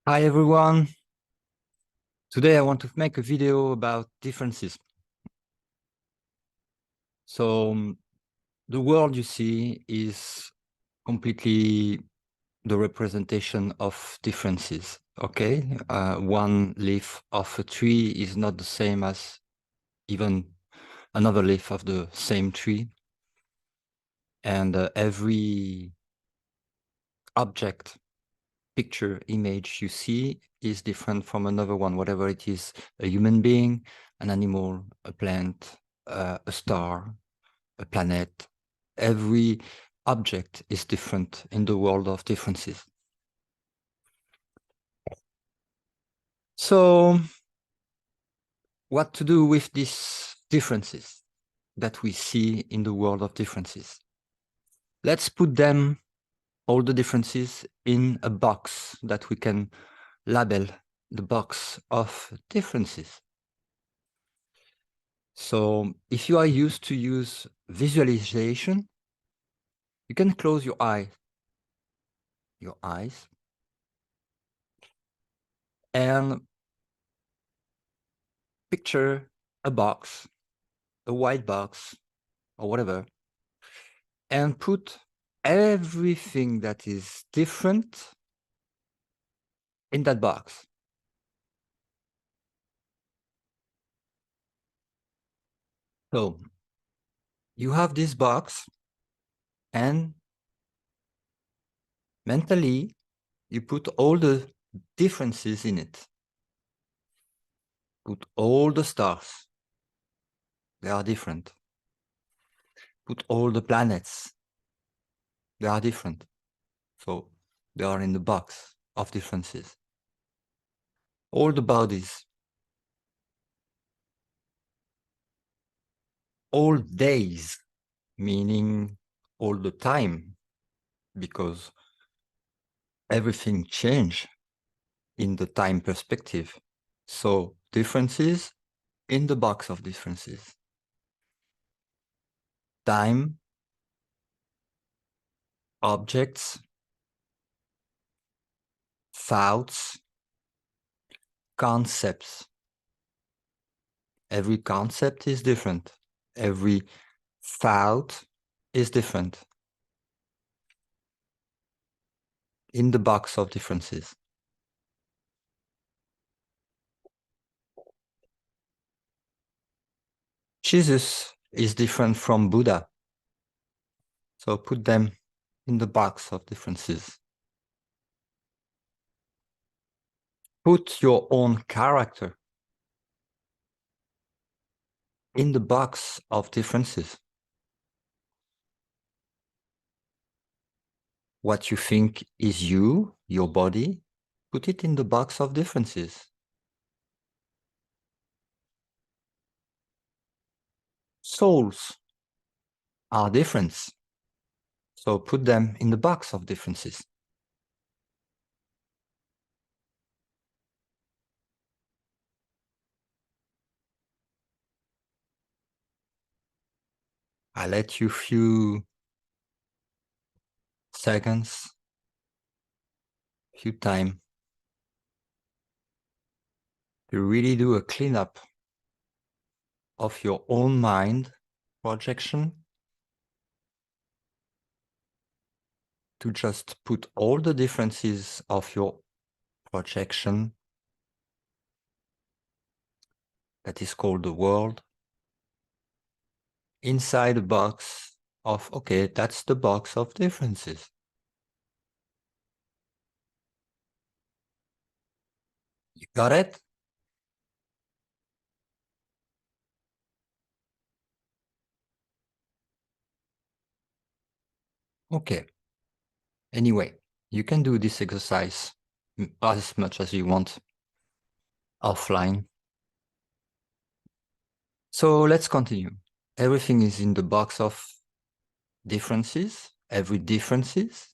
Hi everyone. Today I want to make a video about differences. So the world you see is completely the representation of differences. Okay, one leaf of a tree is not the same as even another leaf of the same tree, and every object, picture, image you see is different from another one, whatever it is, a human being, an animal, a plant, a star, a planet. Every object is different in the world of differences. So what to do with these differences that we see in the world of differences? Let's put them, all the differences, in a box that we can label the box of differences. So if you are used to use visualization, you can close your eyes, and picture a box, a white box or whatever, and put everything that is different in that box. So you have this box, and mentally you put all the differences in it. Put all the stars, they are different. Put all the planets, they are different. So they are in the box of differences. All the bodies, all days, meaning all the time, because everything changes in the time perspective. So differences in the box of differences. Time, objects, thoughts, concepts. Every concept is different. Every thought is different in the box of differences. Jesus is different from Buddha. So put them in the box of differences. Put your own character in the box of differences. What you think is you, your body, put it in the box of differences. Souls are different, so put them in the box of differences. I let you few seconds, few time to really do a cleanup of your own mind projection, to just put all the differences of your projection that is called the world inside a box of, okay, that's the box of differences. You got it? Okay. Anyway, you can do this exercise as much as you want offline. So let's continue. Everything is in the box of differences, every differences.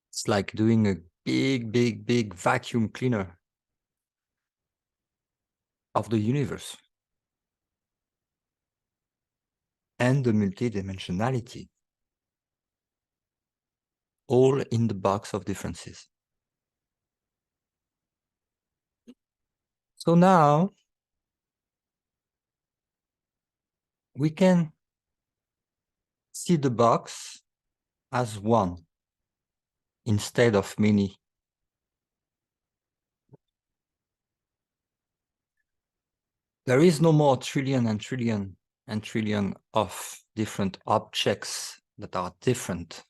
It's like doing a big vacuum cleaner of the universe. and the multidimensionality, all in the box of differences. So now we can see the box as one instead of many. There is no more trillion and trillion and trillion of different objects that are different.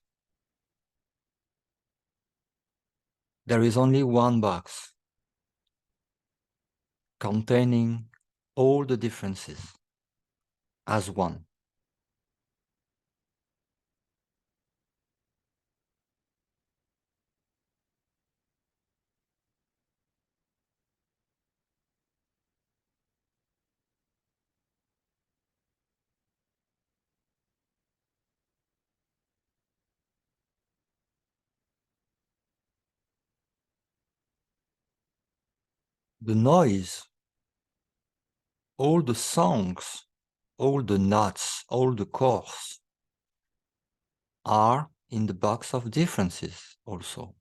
There is only one box containing all the differences as one. The noise, all the songs, all the notes, all the chords are in the box of differences also.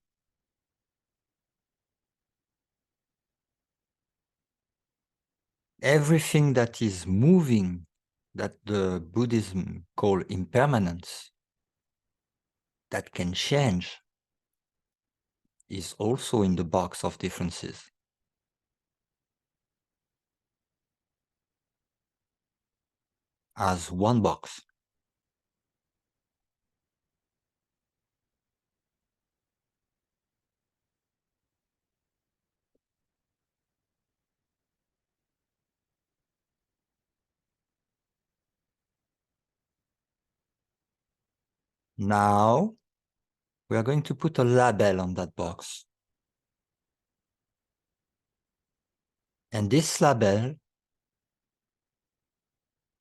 Everything that is moving, that the Buddhism call impermanence, that can change, is also in the box of differences. As one box. Now, we are going to put a label on that box. And this label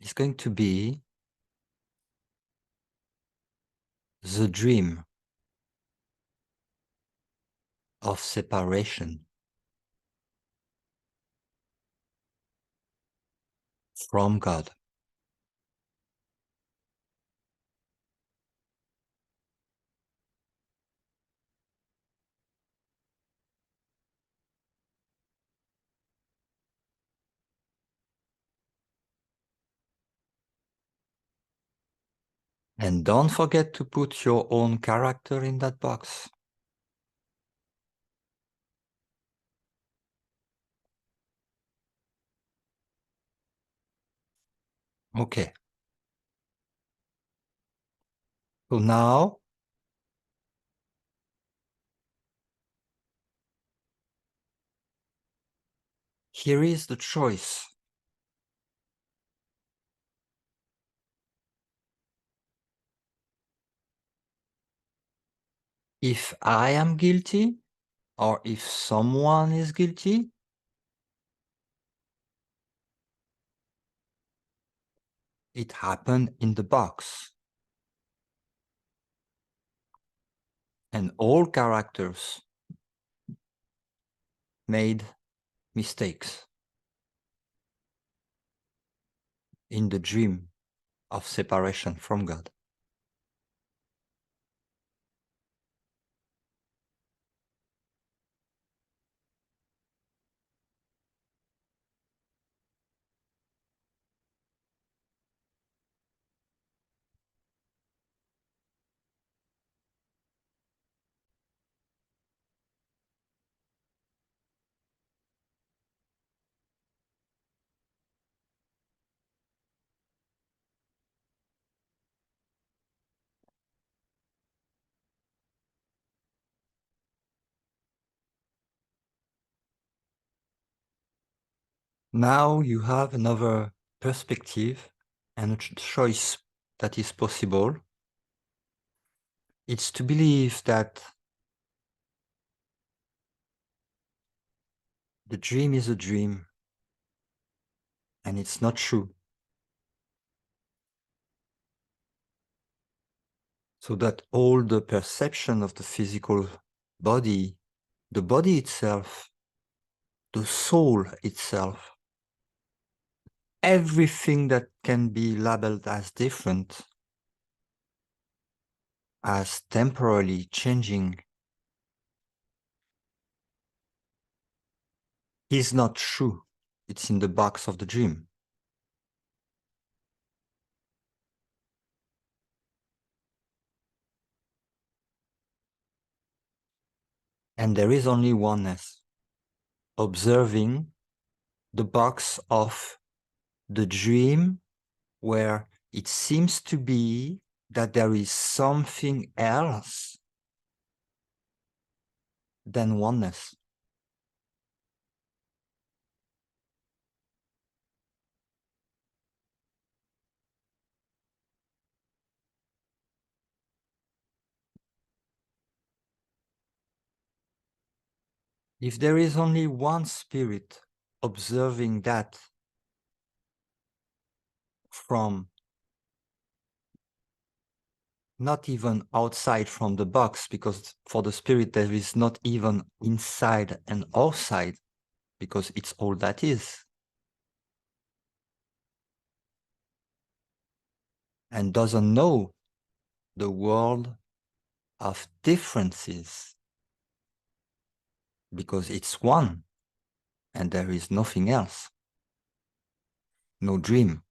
is going to be the dream of separation from God. And don't forget to put your own character in that box. Okay. So now, here is the choice. If I am guilty, or if someone is guilty, it happened in the box. And all characters made mistakes in the dream of separation from God. Now you have another perspective and a choice that is possible. It's to believe that the dream is a dream and it's not true. So that all the perception of the physical body, the body itself, the soul itself, everything that can be labeled as different, as temporarily changing, is not true. It's in the box of the dream. And there is only oneness, observing the box of the dream where it seems to be that there is something else than oneness. If there is only one spirit observing that from not even outside from the box, because for the spirit there is not even inside and outside, because it's all that is. And doesn't know the world of differences, because it's one and there is nothing else. No dream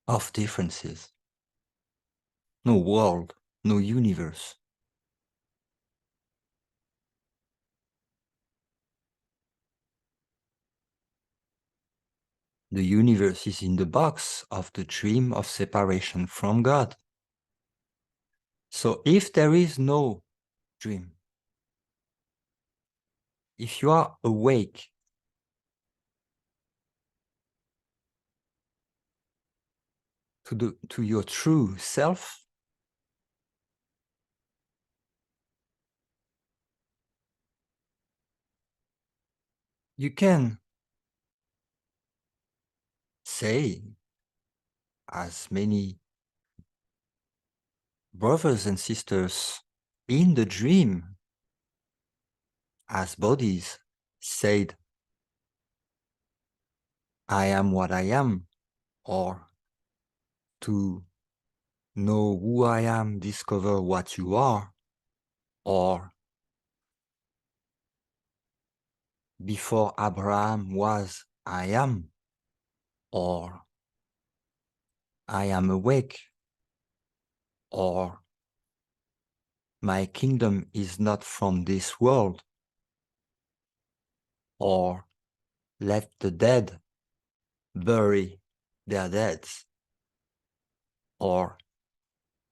of differences. No world, no universe. The universe is in the box of the dream of separation from God. So if there is no dream, if you are awake to your true self, you can say, as many brothers and sisters in the dream, as bodies, said, I am what I am, or to know who I am, discover what you are, or before Abraham was, I am, or I am awake, or my kingdom is not from this world, or let the dead bury their deads, or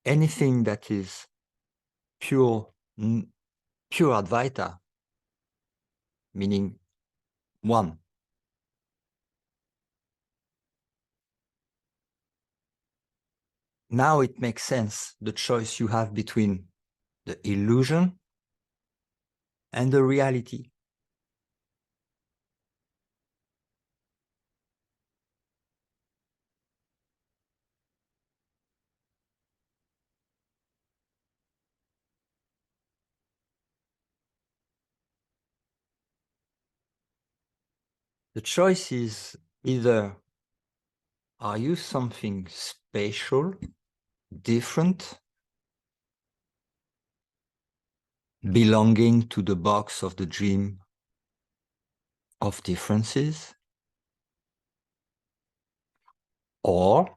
anything that is pure, pure Advaita, meaning one. Now it makes sense, the choice you have between the illusion and the reality. The choice is either, are you something special, different, belonging to the box of the dream of differences? Or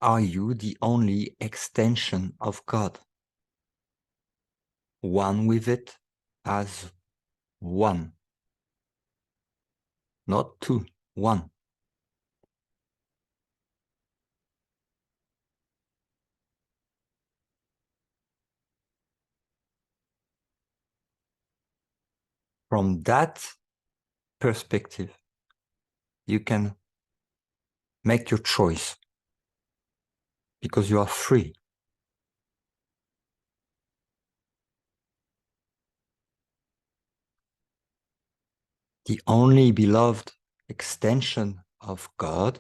are you the only extension of God? One with it as one. Not two, one. From that perspective, you can make your choice because you are free. The only beloved extension of God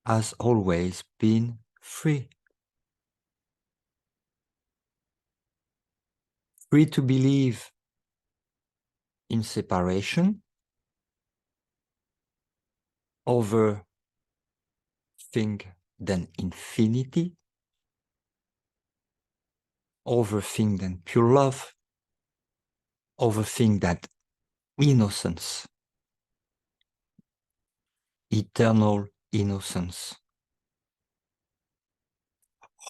has always been free. Free to believe in separation, over thing than infinity, over thing than pure love, over thing that innocence, eternal innocence,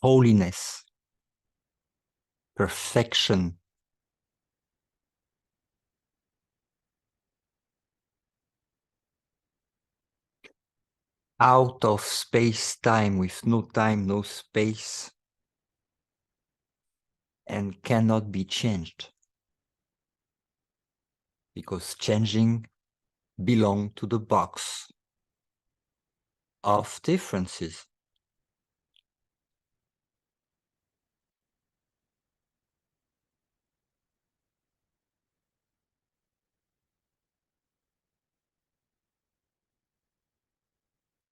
holiness, perfection. Out of space-time with no time, no space, and cannot be changed. Because changing belongs to the box of differences.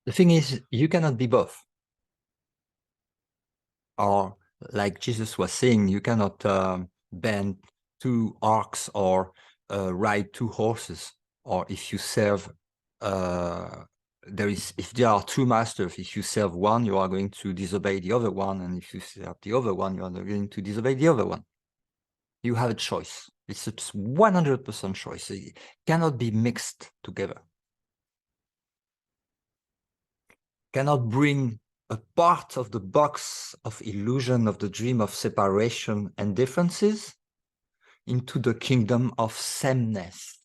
The thing is, you cannot be both. Or like Jesus was saying, you cannot bend two ox or ride two horses. Or if you serve, if there are two masters, if you serve one, you are going to disobey the other one. And if you serve the other one, you are going to disobey the other one. You have a choice. It's a 100% choice. It cannot be mixed together. Cannot bring a part of the box of illusion of the dream of separation and differences into the kingdom of sameness,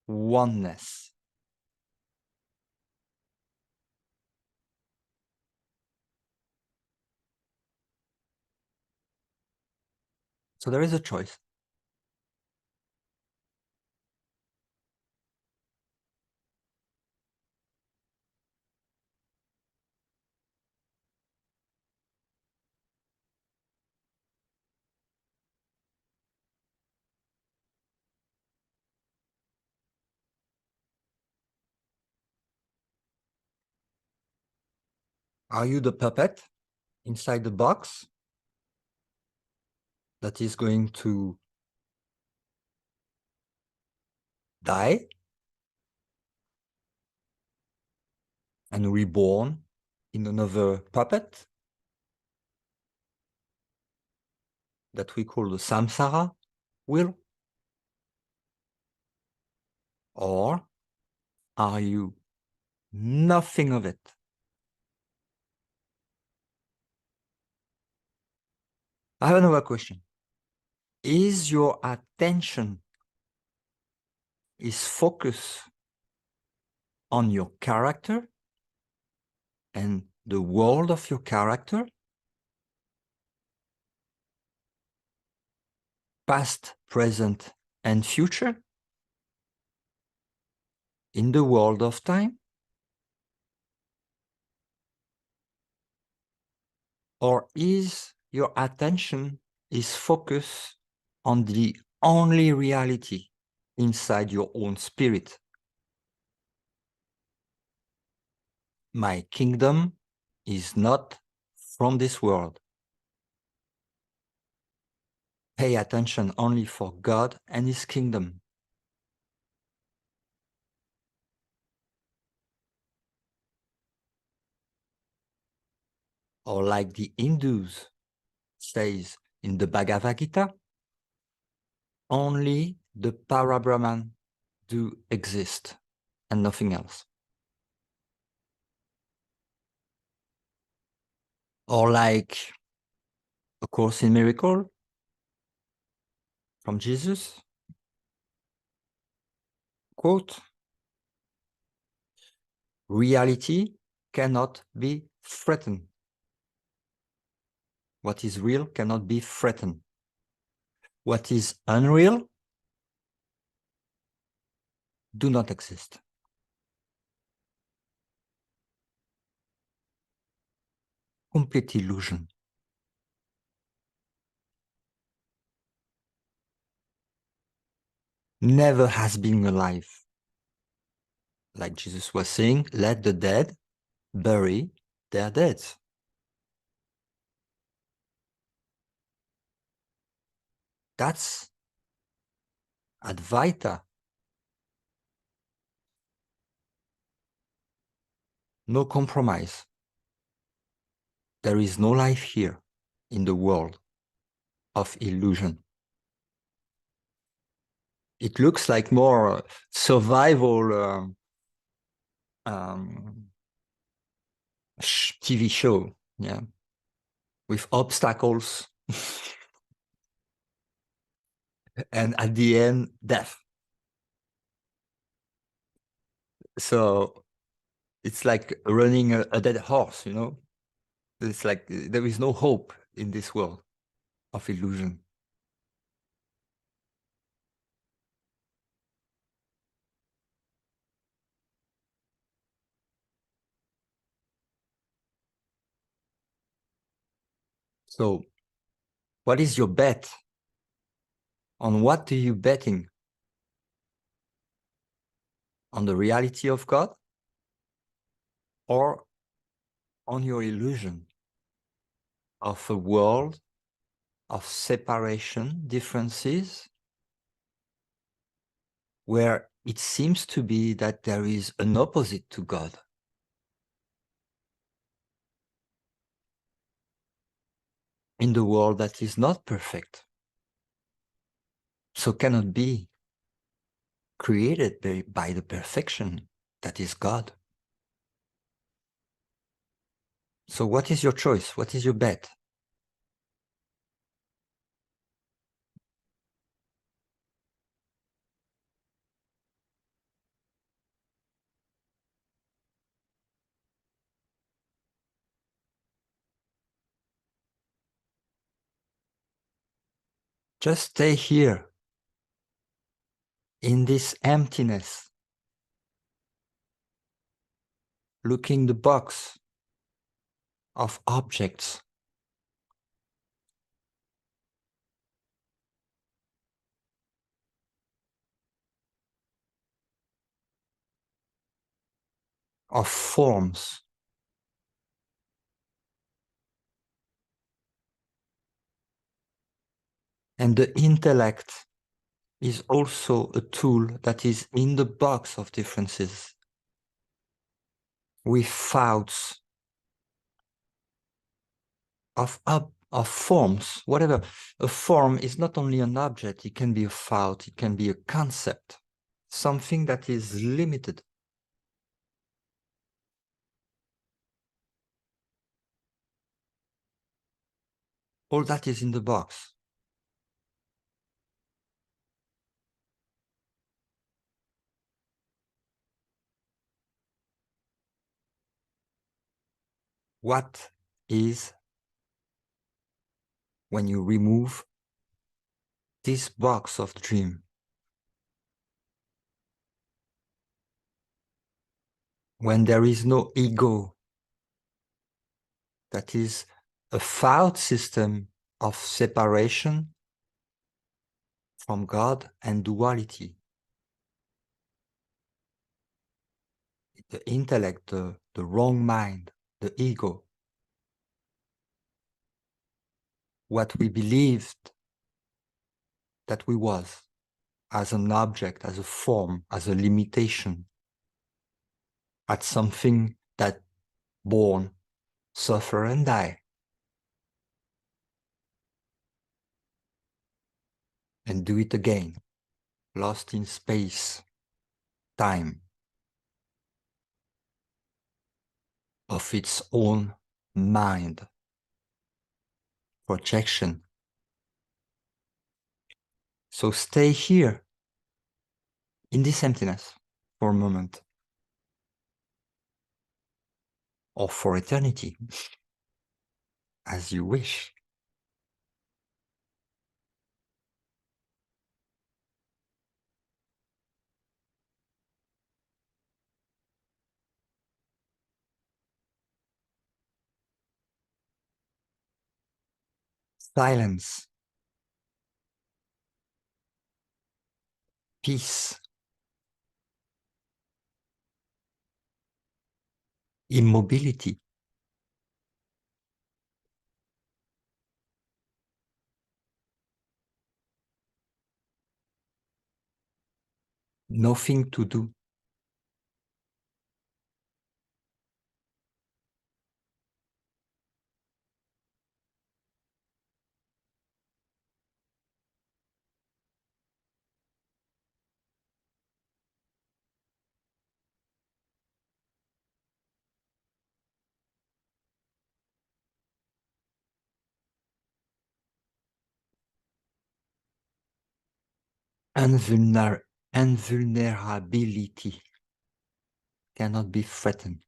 oneness. So there is a choice. Are you the puppet inside the box that is going to die and reborn in another puppet that we call the samsara wheel? Or are you nothing of it? I have another question. Is your attention is focused on your character and the world of your character, past, present, and future, in the world of time? Or is your attention is focused on the only reality inside your own spirit? My kingdom is not from this world. Pay attention only for God and his kingdom. Or like the Hindus says in the Bhagavad Gita, only the Parabrahman do exist and nothing else. Or like A Course in Miracle from Jesus, quote, reality cannot be threatened. What is real cannot be threatened. What is unreal do not exist. Complete illusion. Never has been alive. Like Jesus was saying, let the dead bury their dead. That's Advaita. no compromise. There is no life here in the world of illusion. It looks like more survival TV show, yeah, with obstacles and at the end, death. So it's like running a dead horse, you know? It's like there is no hope in this world of illusion. So what is your bet? On what are you betting? On the reality of God or on your illusion of a world of separation, differences, where it seems to be that there is an opposite to God? In the world that is not perfect, so cannot be created by the perfection that is God. So what is your choice? What is your bet? Just stay here in this emptiness, looking the box of objects, of forms. And the intellect is also a tool that is in the box of differences with thoughts of forms, whatever. A form is not only an object, it can be a thought, it can be a concept, something that is limited. All that is in the box. What is when you remove this box of dream? When there is no ego, that is a thought system of separation from God and duality. The intellect, the wrong mind, the ego, what we believed that we was as an object, as a form, as a limitation, as something that born, suffer and die, and do it again, lost in space, time, of its own mind, projection. So stay here in this emptiness for a moment, or for eternity, as you wish. Silence, peace, immobility, nothing to do. invulnerability cannot be threatened.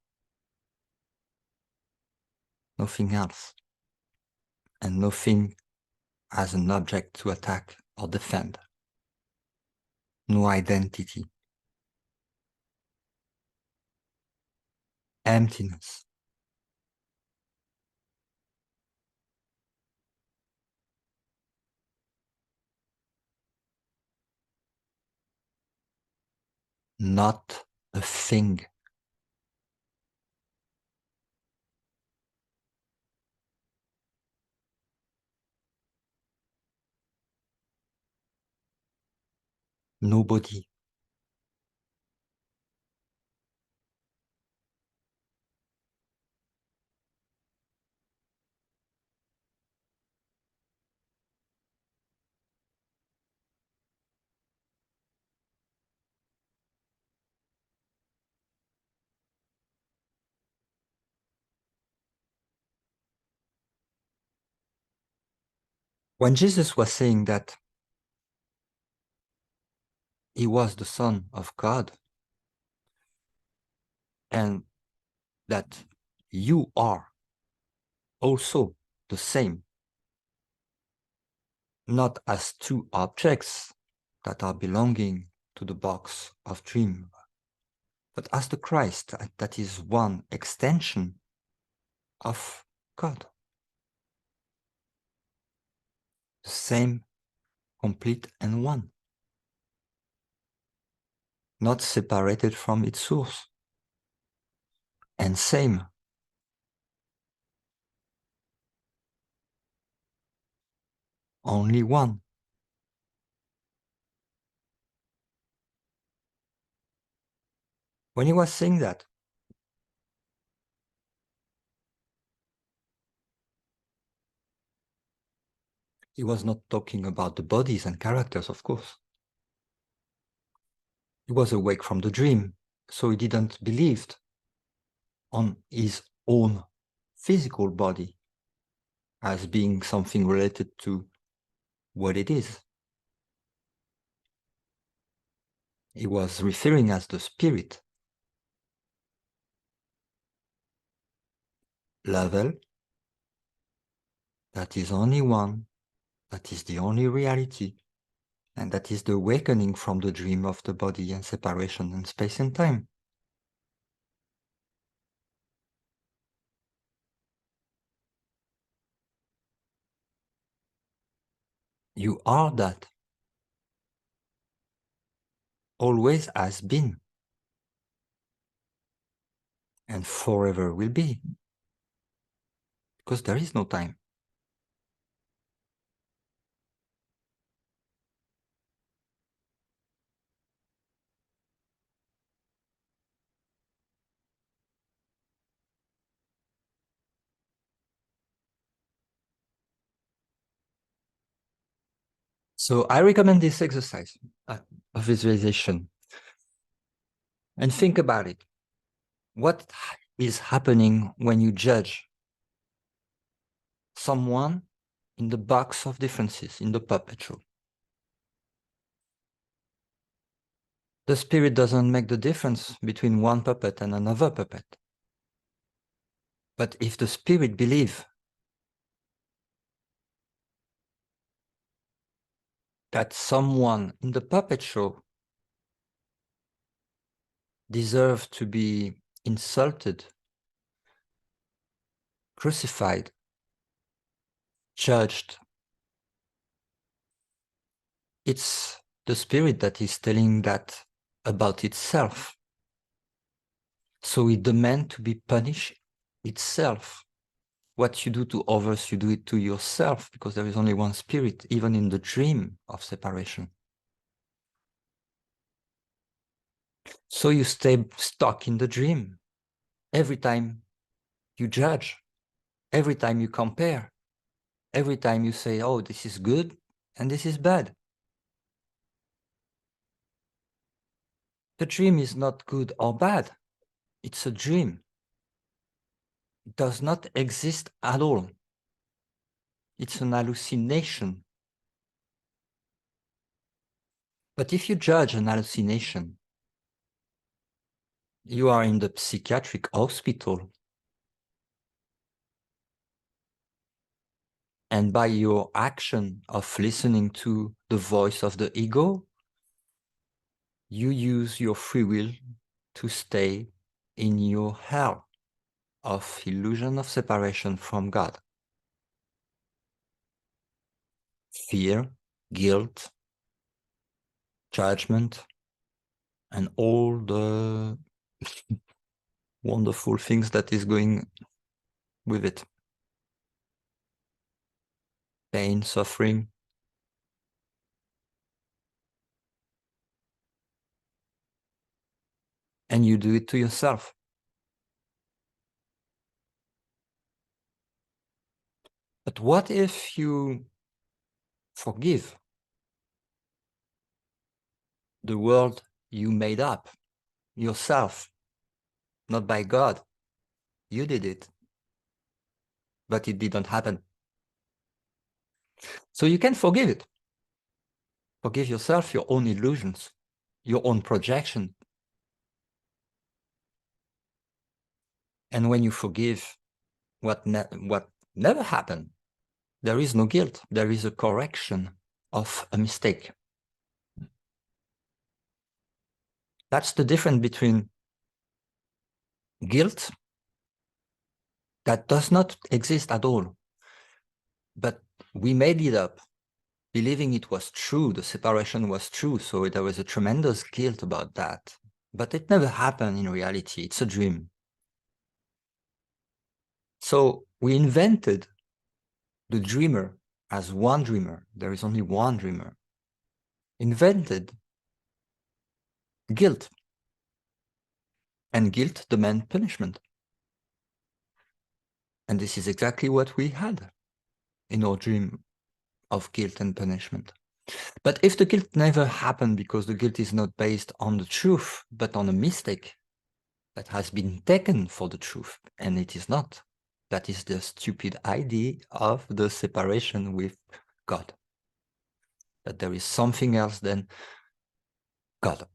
Nothing else. And nothing as an object to attack or defend. No identity. Emptiness. Not a thing. Nobody. When Jesus was saying that he was the Son of God and that you are also the same, not as two objects that are belonging to the box of dream, but as the Christ that is one extension of God. The same, complete and one. Not separated from its source. And same. Only one. When he was saying that, he was not talking about the bodies and characters, of course. He was awake from the dream, so he didn't believe on his own physical body as being something related to what it is. He was referring as the spirit level that is only one, that is the only reality, and that is the awakening from the dream of the body and separation in space and time. You are that. Always has been. And forever will be. Because there is no time. So I recommend this exercise of visualization. And think about it. What is happening when you judge someone in the box of differences, in the puppet show? The spirit doesn't make the difference between one puppet and another puppet. But if the spirit believes that someone in the puppet show deserves to be insulted, crucified, judged, it's the spirit that is telling that about itself. So it demands to be punished itself. What you do to others, you do it to yourself, because there is only one spirit, even in the dream of separation. So you stay stuck in the dream. Every time you judge, every time you compare, every time you say, oh, this is good and this is bad. The dream is not good or bad. It's a dream. It does not exist at all. It's an hallucination. But if you judge an hallucination, you are in the psychiatric hospital. And by your action of listening to the voice of the ego, you use your free will to stay in your hell of illusion of separation from God. Fear, guilt, judgment, and all the wonderful things that is going with it. Pain, suffering. And you do it to yourself. But what if you forgive the world you made up yourself, not by God? You did it, but it didn't happen. So you can forgive it. Forgive yourself your own illusions, your own projection. And when you forgive what never happened, there is no guilt. There is a correction of a mistake. That's the difference between guilt that does not exist at all, but we made it up, believing it was true, the separation was true, so there was a tremendous guilt about that. But it never happened in reality, it's a dream. So we invented the dreamer as one dreamer, there is only one dreamer, invented guilt, and guilt demands punishment. And this is exactly what we had in our dream of guilt and punishment. But if the guilt never happened because the guilt is not based on the truth, but on a mistake that has been taken for the truth, and it is not, that is the stupid idea of the separation with God, that there is something else than God.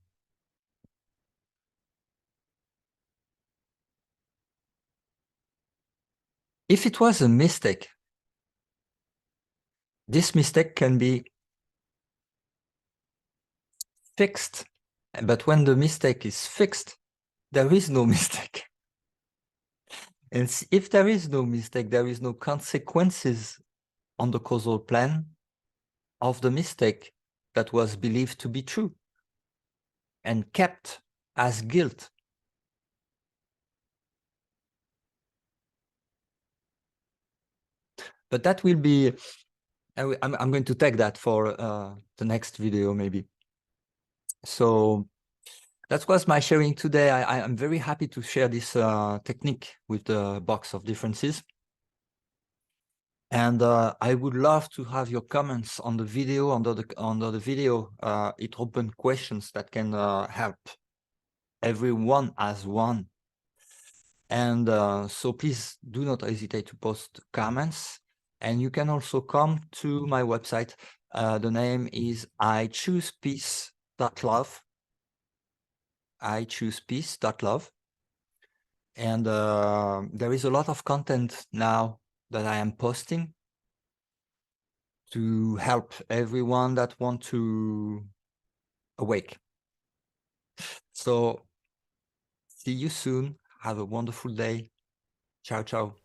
If it was a mistake, this mistake can be fixed. But when the mistake is fixed, there is no mistake. And if there is no mistake, there is no consequences on the causal plan of the mistake that was believed to be true and kept as guilt. But that will be, I'm going to take that for the next video maybe. So that was my sharing today. I'm very happy to share this technique with the box of differences. And I would love to have your comments on the video, under the video. It open questions that can help everyone as one. And so please do not hesitate to post comments. And you can also come to my website. The name is ichoosepeace.love. ichoosepeace.love. And there is a lot of content now that I am posting to help everyone that want to awake. So see you soon. Have a wonderful day. Ciao, ciao.